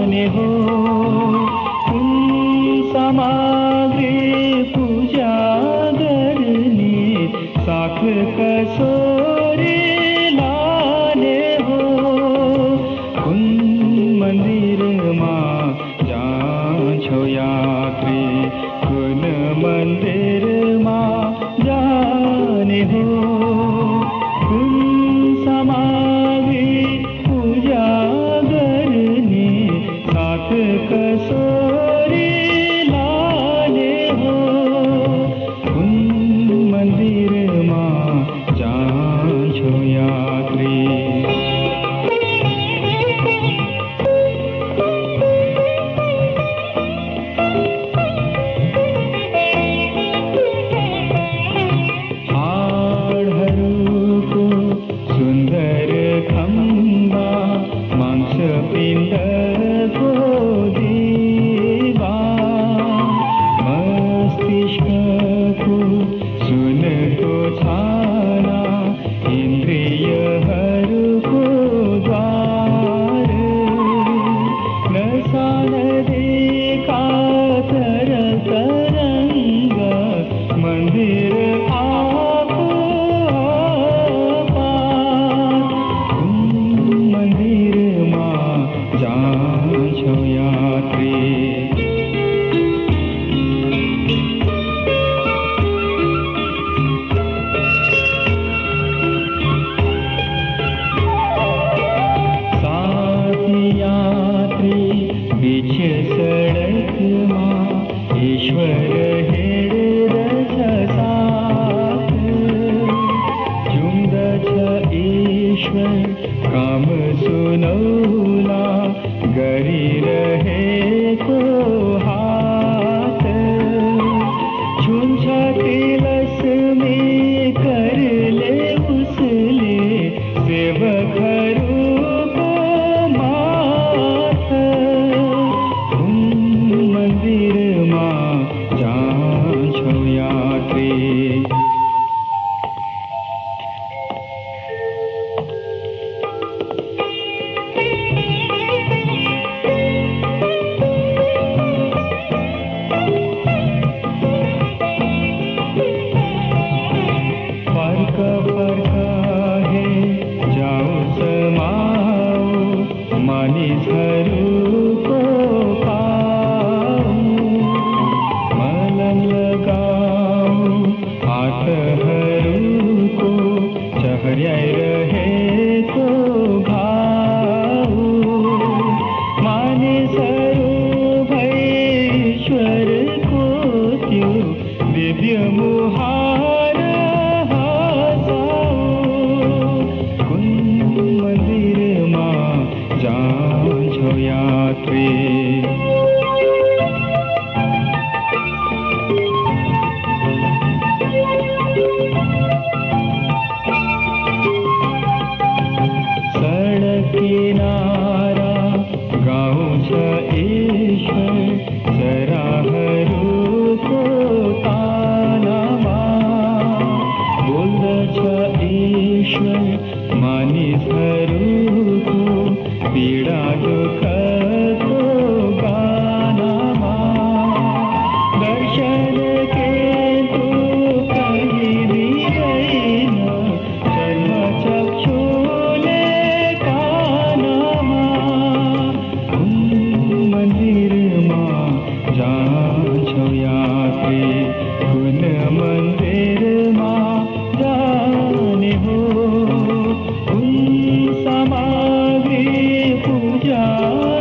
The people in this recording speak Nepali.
लाने हो सामग्री पूजा करने साथ कसोरी लाने हो कुन मंदिर मां जान्छौ यात्री कुन मंदिर मां जाने हो कुन सामग्री पूजा करने साथ कसोरी लाने हो कुन मंदिर मां जान्छौ यात्री हाडहरूको सुन्दर खम्बा मांसपिण्डको दीवा मस्तिष्कको सुनको छाना इन्द्रियहरूको द्वार नशा नदीका तरंग मंदिर आपो पार मंदिर मां जान्छौ यात्री साथी यात्री बीच सड़क मां ईश्वर हेर्दछ साथ जुम्दछ ईश्वर काम सुनौला गरिरहेको हात छुन्छ तिलस्मी करले उसले सेवकहरूको माथ कुन मन्दिरमा जान्छौ यात्री फर्क फर्क हे जाऊ समाऊ मानिसहरूको पाऊ मलन लगाऊ हातहरूको चहर्याइरहेको घाउ मानिसहरू भई ईश्वरको त्यो दिव्य मुहार कुन मन्दिरमा जान्छौ यात्री सडक किनारा गाउँछ ईश्वर चराहरूको तानामा बोल्दछ ईश्वर मानिसहरूको पीडा दुःख